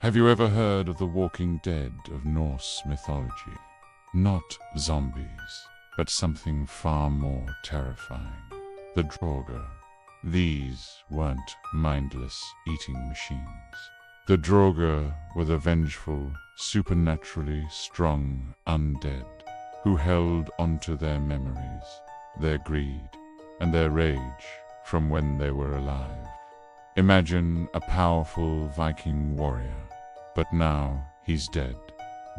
Have you ever heard of the walking dead of Norse mythology? Not zombies, but something far more terrifying. The Draugr. These weren't mindless eating machines. The Draugr were the vengeful, supernaturally strong undead who held onto their memories, their greed, and their rage from when they were alive. Imagine a powerful Viking warrior, but now he's dead,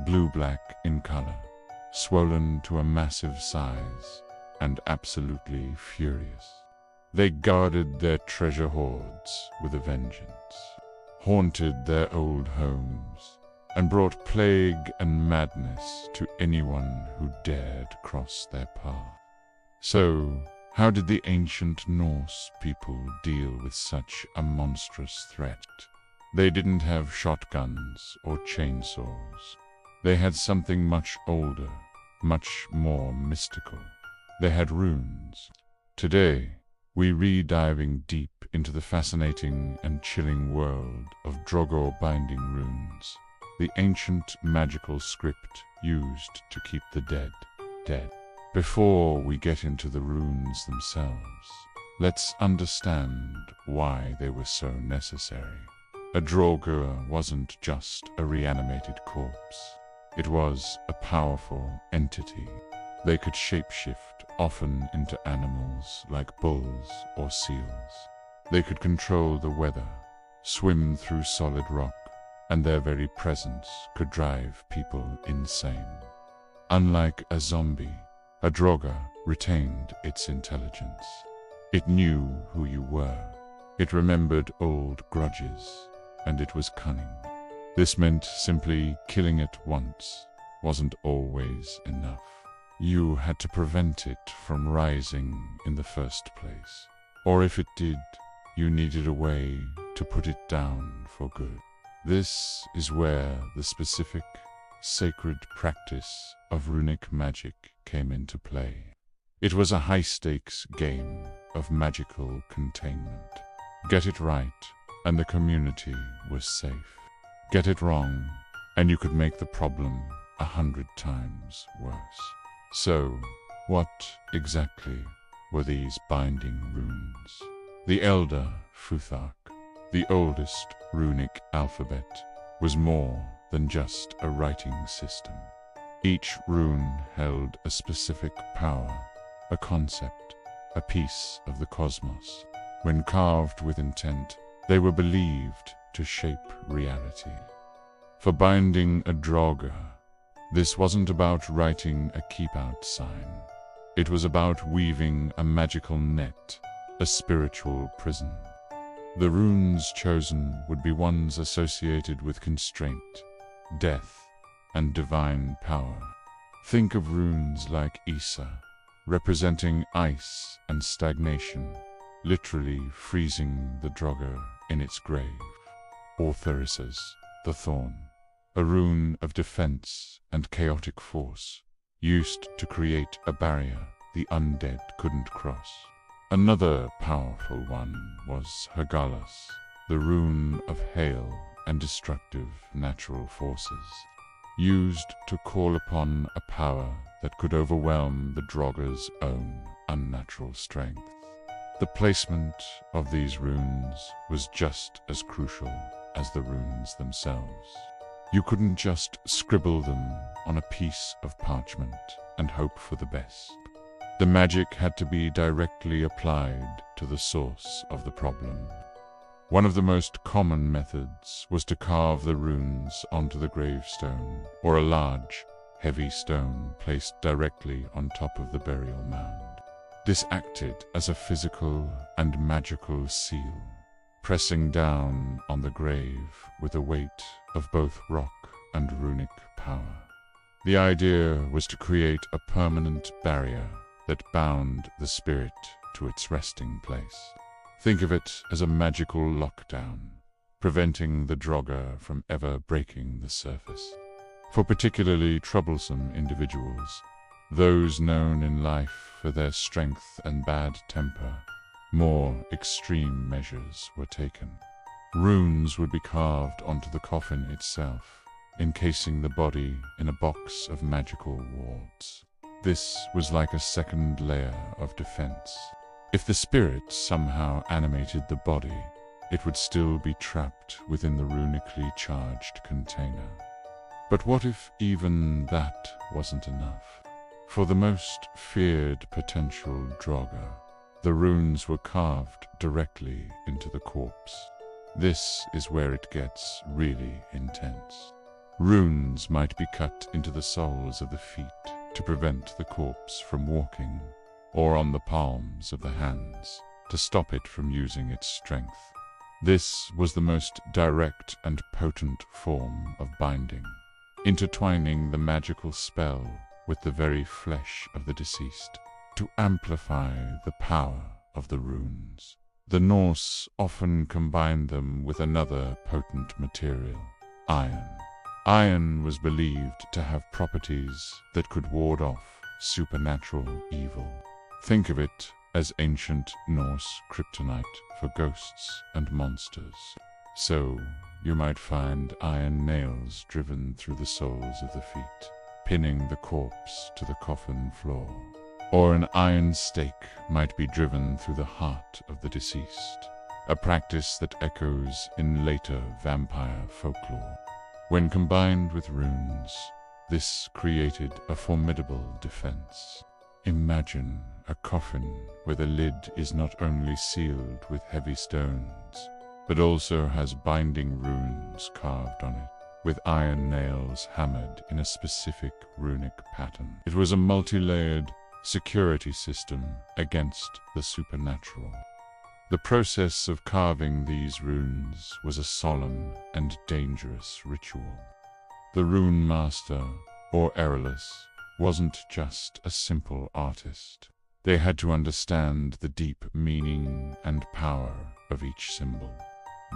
blue-black in color, swollen to a massive size, and absolutely furious. They guarded their treasure hoards with a vengeance, haunted their old homes, and brought plague and madness to anyone who dared cross their path. So, how did the ancient Norse people deal with such a monstrous threat? They didn't have shotguns or chainsaws. They had something much older, much more mystical. They had runes. Today, we re-diving deep into the fascinating and chilling world of Draugr Binding Runes, the ancient magical script used to keep the dead. Before we get into the runes themselves, let's understand why they were so necessary. A Draugr wasn't just a reanimated corpse. It was a powerful entity. They could shapeshift, often into animals like bulls or seals. They could control the weather, swim through solid rock, and their very presence could drive people insane. Unlike a zombie, a Draugr retained its intelligence. It knew who you were. It remembered old grudges, and it was cunning. This meant simply killing it once wasn't always enough. You had to prevent it from rising in the first place. Or if it did, you needed a way to put it down for good. This is where the specific, sacred practice of runic magic came into play. It was a high-stakes game of magical containment. Get it right, and the community was safe. Get it wrong, and you could make the problem 100 times worse. So, what exactly were these binding runes? The Elder Futhark, the oldest runic alphabet, was more than just a writing system. Each rune held a specific power, a concept, a piece of the cosmos. When carved with intent, they were believed to shape reality. For binding a Draugr, this wasn't about writing a keep-out sign. It was about weaving a magical net, a spiritual prison. The runes chosen would be ones associated with constraint, death, and divine power. Think of runes like Isa, representing ice and stagnation, literally freezing the Draugr in its grave. Or Thuris's, the Thorn, a rune of defense and chaotic force, used to create a barrier the undead couldn't cross. Another powerful one was Hagalas, the rune of hail and destructive natural forces, used to call upon a power that could overwhelm the Draugr's own unnatural strength. The placement of these runes was just as crucial as the runes themselves. You couldn't just scribble them on a piece of parchment and hope for the best. The magic had to be directly applied to the source of the problem. One of the most common methods was to carve the runes onto the gravestone, or a large, heavy stone placed directly on top of the burial mound. This acted as a physical and magical seal, pressing down on the grave with the weight of both rock and runic power. The idea was to create a permanent barrier that bound the spirit to its resting place. Think of it as a magical lockdown, preventing the Draugr from ever breaking the surface. For particularly troublesome individuals, those known in life for their strength and bad temper, more extreme measures were taken. Runes would be carved onto the coffin itself, encasing the body in a box of magical wards. This was like a second layer of defense. If the spirit somehow animated the body, it would still be trapped within the runically charged container. But what if even that wasn't enough? For the most feared potential Draugr, the runes were carved directly into the corpse. This is where it gets really intense. Runes might be cut into the soles of the feet to prevent the corpse from walking, or on the palms of the hands to stop it from using its strength. This was the most direct and potent form of binding, intertwining the magical spell with the very flesh of the deceased to amplify the power of the runes. The Norse often combined them with another potent material, iron. Iron was believed to have properties that could ward off supernatural evil. Think of it as ancient Norse kryptonite for ghosts and monsters. So, you might find iron nails driven through the soles of the feet, pinning the corpse to the coffin floor. Or an iron stake might be driven through the heart of the deceased, a practice that echoes in later vampire folklore. When combined with runes, this created a formidable defense. Imagine a coffin where the lid is not only sealed with heavy stones, but also has binding runes carved on it, with iron nails hammered in a specific runic pattern. It was a multi-layered security system against the supernatural. The process of carving these runes was a solemn and dangerous ritual. The rune master, or Erelus, wasn't just a simple artist. They had to understand the deep meaning and power of each symbol.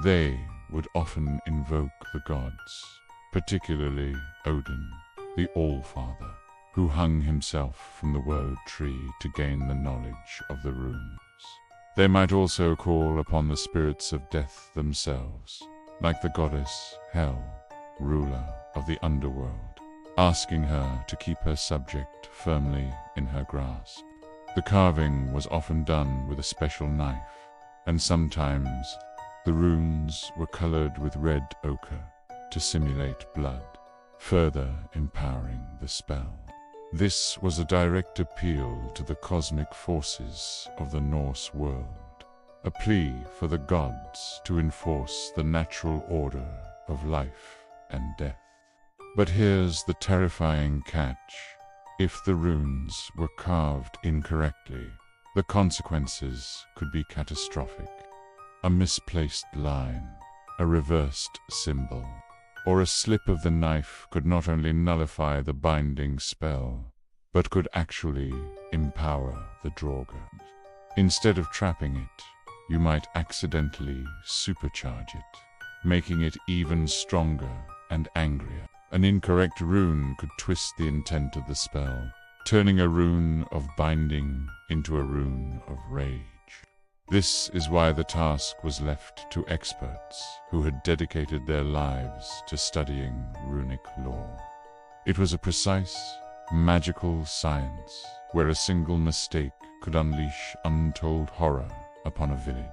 They would often invoke the gods, particularly Odin, the All-Father, who hung himself from the world tree to gain the knowledge of the runes. They might also call upon the spirits of death themselves, like the goddess Hel, ruler of the underworld, asking her to keep her subject firmly in her grasp. The carving was often done with a special knife, and sometimes the runes were colored with red ochre to simulate blood, further empowering the spell. This was a direct appeal to the cosmic forces of the Norse world, a plea for the gods to enforce the natural order of life and death. But here's the terrifying catch. If the runes were carved incorrectly, the consequences could be catastrophic. A misplaced line, a reversed symbol, or a slip of the knife could not only nullify the binding spell, but could actually empower the Draugr. Instead of trapping it, you might accidentally supercharge it, making it even stronger and angrier. An incorrect rune could twist the intent of the spell, turning a rune of binding into a rune of rage. This is why the task was left to experts who had dedicated their lives to studying runic lore. It was a precise, magical science where a single mistake could unleash untold horror upon a village.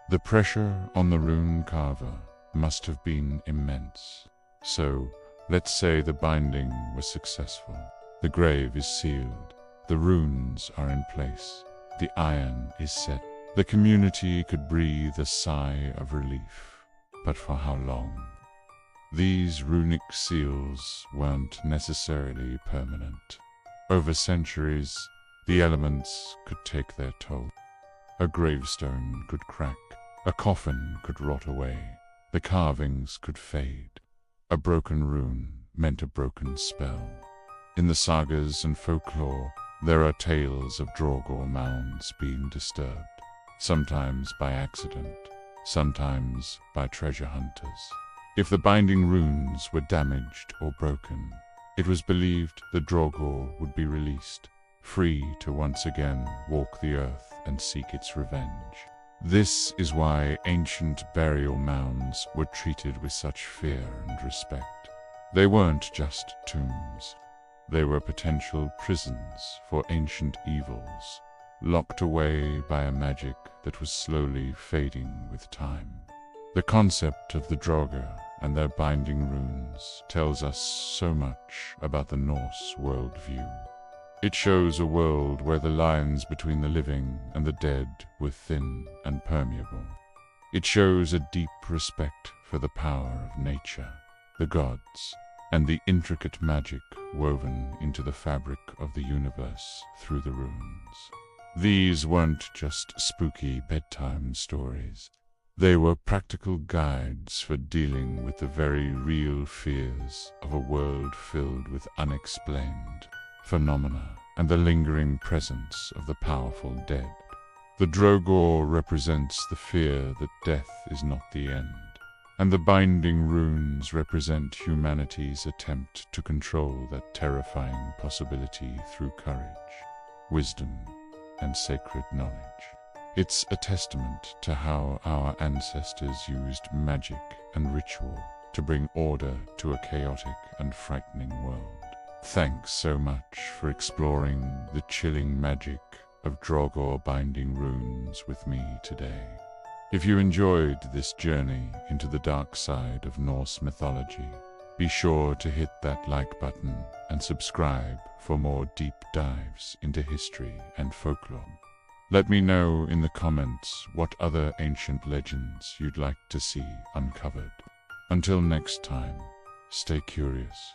The pressure on the rune carver must have been immense. So, let's say the binding was successful. The grave is sealed. The runes are in place. The iron is set. The community could breathe a sigh of relief. But for how long? These runic seals weren't necessarily permanent. Over centuries, the elements could take their toll. A gravestone could crack. A coffin could rot away. The carvings could fade. A broken rune meant a broken spell. In the sagas and folklore, there are tales of Draugr mounds being disturbed, sometimes by accident, sometimes by treasure hunters. If the binding runes were damaged or broken, it was believed the Draugr would be released, free to once again walk the earth and seek its revenge. This is why ancient burial mounds were treated with such fear and respect. They weren't just tombs. They were potential prisons for ancient evils, locked away by a magic that was slowly fading with time. The concept of the Draugr and their binding runes tells us so much about the Norse worldview. It shows a world where the lines between the living and the dead were thin and permeable. It shows a deep respect for the power of nature, the gods, and the intricate magic woven into the fabric of the universe through the runes. These weren't just spooky bedtime stories. They were practical guides for dealing with the very real fears of a world filled with unexplained phenomena and the lingering presence of the powerful dead. The Draugr represents the fear that death is not the end, and the binding runes represent humanity's attempt to control that terrifying possibility through courage, wisdom, and sacred knowledge. It's a testament to how our ancestors used magic and ritual to bring order to a chaotic and frightening world. Thanks so much for exploring the chilling magic of Draugr Binding Runes with me today. If you enjoyed this journey into the dark side of Norse mythology, be sure to hit that like button and subscribe for more deep dives into history and folklore. Let me know in the comments what other ancient legends you'd like to see uncovered. Until next time, stay curious.